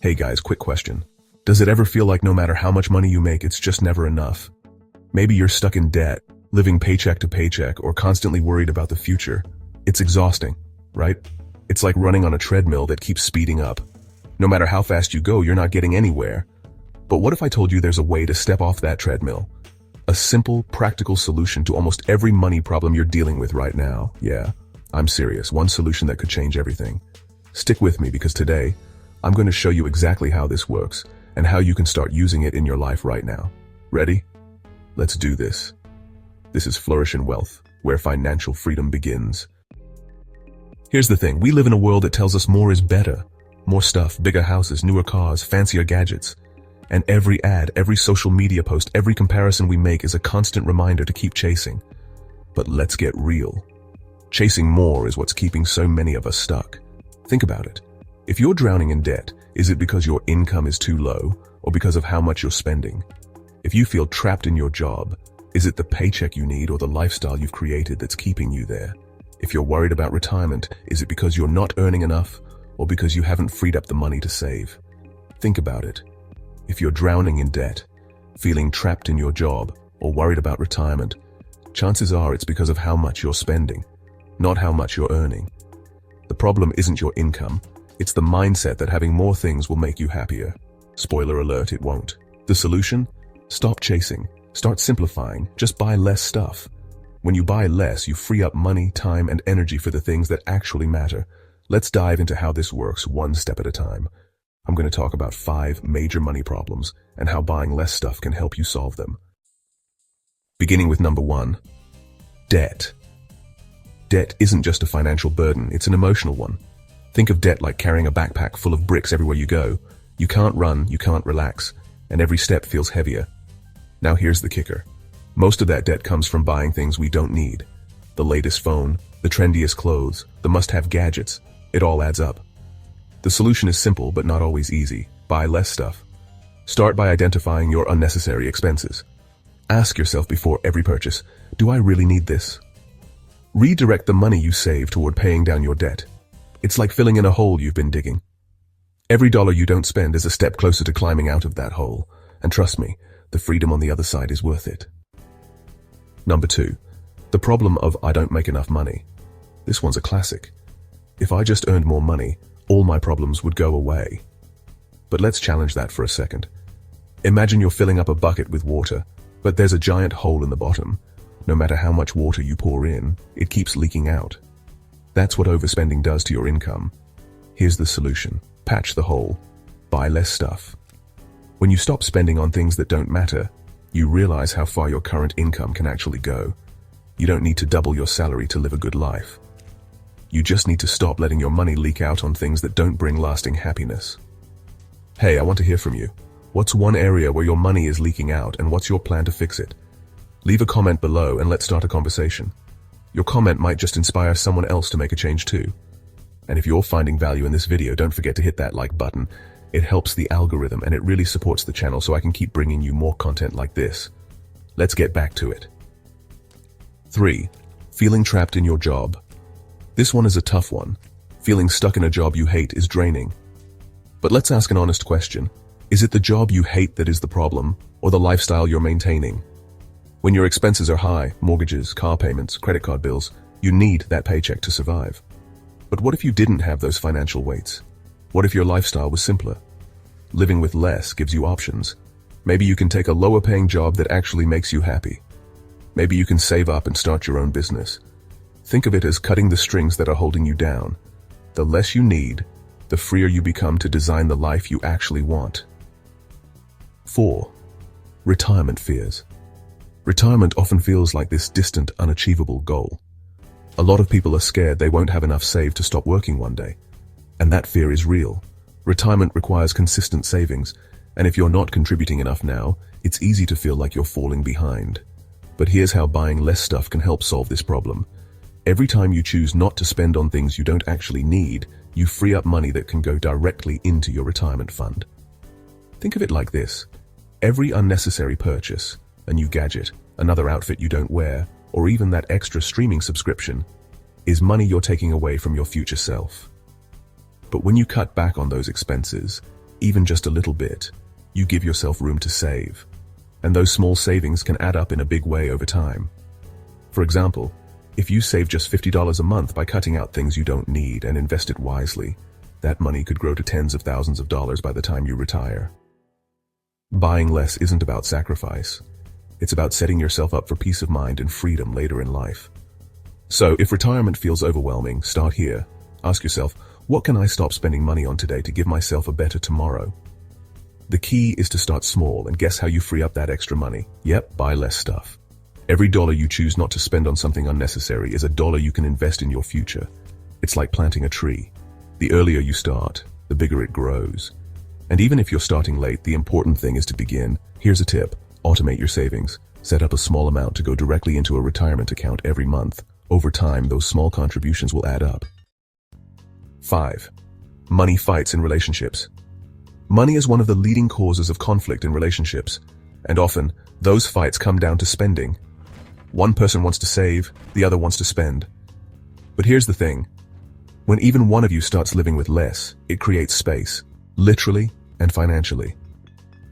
Hey guys, quick question. Does it ever feel like no matter how much money you make, it's just never enough? Maybe you're stuck in debt, living paycheck to paycheck, or constantly worried about the future. It's exhausting, right? It's like running on a treadmill that keeps speeding up. No matter how fast you go, you're not getting anywhere. But what if I told you there's a way to step off that treadmill? A simple, practical solution to almost every money problem you're dealing with right now. Yeah, I'm serious. One solution that could change everything. Stick with me because today, I'm going to show you exactly how this works and how you can start using it in your life right now. Ready? Let's do this. This is Flourish in Wealth, where financial freedom begins. Here's the thing. We live in a world that tells us more is better. More stuff, bigger houses, newer cars, fancier gadgets. And every ad, every social media post, every comparison we make is a constant reminder to keep chasing. But let's get real. Chasing more is what's keeping so many of us stuck. Think about it. If you're drowning in debt, is it because your income is too low or because of how much you're spending? If you feel trapped in your job, is it the paycheck you need or the lifestyle you've created that's keeping you there? If you're worried about retirement, is it because you're not earning enough or because you haven't freed up the money to save? Think about it. If you're drowning in debt, feeling trapped in your job, or worried about retirement, chances are it's because of how much you're spending, not how much you're earning. The problem isn't your income. It's the mindset that having more things will make you happier. Spoiler alert, it won't. The solution? Stop chasing. Start simplifying. Just buy less stuff. When you buy less, you free up money, time, and energy for the things that actually matter. Let's dive into how this works one step at a time. I'm going to talk about 5 major money problems and how buying less stuff can help you solve them. Beginning with number 1, debt. Debt isn't just a financial burden, it's an emotional one. Think of debt like carrying a backpack full of bricks everywhere you go. You can't run, you can't relax, and every step feels heavier. Now here's the kicker. Most of that debt comes from buying things we don't need. The latest phone, the trendiest clothes, the must-have gadgets. It all adds up. The solution is simple but not always easy. Buy less stuff. Start by identifying your unnecessary expenses. Ask yourself before every purchase, do I really need this? Redirect the money you save toward paying down your debt. It's like filling in a hole you've been digging. Every dollar you don't spend is a step closer to climbing out of that hole. And trust me, the freedom on the other side is worth it. Number 2, the problem of I don't make enough money. This one's a classic. If I just earned more money, all my problems would go away. But let's challenge that for a second. Imagine you're filling up a bucket with water, but there's a giant hole in the bottom. No matter how much water you pour in, it keeps leaking out. That's what overspending does to your income. Here's the solution. Patch the hole. Buy less stuff. When you stop spending on things that don't matter, you realize how far your current income can actually go. You don't need to double your salary to live a good life. You just need to stop letting your money leak out on things that don't bring lasting happiness. Hey, I want to hear from you. What's one area where your money is leaking out and what's your plan to fix it? Leave a comment below and let's start a conversation. Your comment might just inspire someone else to make a change too. And if you're finding value in this video, don't forget to hit that like button. It helps the algorithm and it really supports the channel so I can keep bringing you more content like this. Let's get back to it. 3. Feeling trapped in your job. This one is a tough one. Feeling stuck in a job you hate is draining. But let's ask an honest question. Is it the job you hate that is the problem, or the lifestyle you're maintaining? When your expenses are high, mortgages, car payments, credit card bills, you need that paycheck to survive. But what if you didn't have those financial weights? What if your lifestyle was simpler? Living with less gives you options. Maybe you can take a lower paying job that actually makes you happy. Maybe you can save up and start your own business. Think of it as cutting the strings that are holding you down. The less you need, the freer you become to design the life you actually want. 4. Retirement fears. Retirement often feels like this distant, unachievable goal. A lot of people are scared they won't have enough saved to stop working one day. And that fear is real. Retirement requires consistent savings, and if you're not contributing enough now, it's easy to feel like you're falling behind. But here's how buying less stuff can help solve this problem. Every time you choose not to spend on things you don't actually need, you free up money that can go directly into your retirement fund. Think of it like this. Every unnecessary purchase, a new gadget, another outfit you don't wear, or even that extra streaming subscription, is money you're taking away from your future self. But when you cut back on those expenses, even just a little bit, you give yourself room to save. And those small savings can add up in a big way over time. For example, if you save just $50 a month by cutting out things you don't need and invest it wisely, that money could grow to tens of thousands of dollars by the time you retire. Buying less isn't about sacrifice. It's about setting yourself up for peace of mind and freedom later in life. So, if retirement feels overwhelming, start here. Ask yourself, what can I stop spending money on today to give myself a better tomorrow? The key is to start small, and guess how you free up that extra money? Yep, buy less stuff. Every dollar you choose not to spend on something unnecessary is a dollar you can invest in your future. It's like planting a tree. The earlier you start, the bigger it grows. And even if you're starting late, the important thing is to begin. Here's a tip: automate your savings. Set up a small amount to go directly into a retirement account every month. Over time, those small contributions will add up. 5. Money fights in relationships. Money is one of the leading causes of conflict in relationships, and often, those fights come down to spending. One person wants to save, the other wants to spend. But here's the thing. When even one of you starts living with less, it creates space, literally and financially.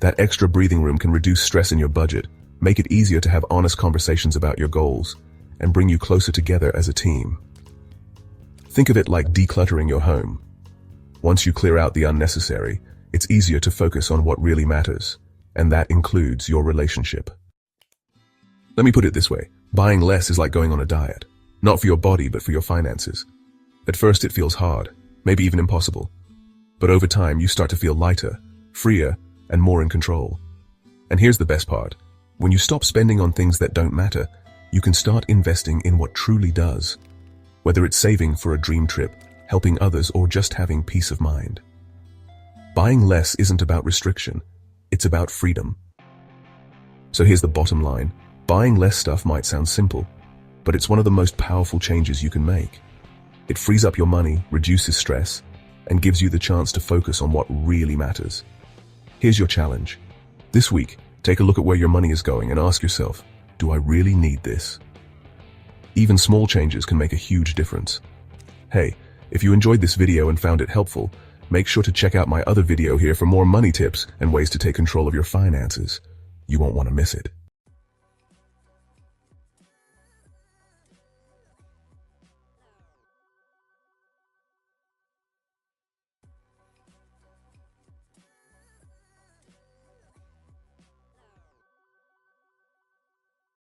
That extra breathing room can reduce stress in your budget, make it easier to have honest conversations about your goals, and bring you closer together as a team. Think of it like decluttering your home. Once you clear out the unnecessary, it's easier to focus on what really matters, and that includes your relationship. Let me put it this way. Buying less is like going on a diet. Not for your body, but for your finances. At first it feels hard, maybe even impossible. But over time you start to feel lighter, freer, and more in control. And here's the best part. When you stop spending on things that don't matter, you can start investing in what truly does. Whether it's saving for a dream trip, helping others, or just having peace of mind. Buying less isn't about restriction, it's about freedom. So here's the bottom line. Buying less stuff might sound simple, but it's one of the most powerful changes you can make. It frees up your money, reduces stress, and gives you the chance to focus on what really matters. Here's your challenge. This week, take a look at where your money is going and ask yourself, do I really need this? Even small changes can make a huge difference. Hey, if you enjoyed this video and found it helpful, make sure to check out my other video here for more money tips and ways to take control of your finances. You won't want to miss it.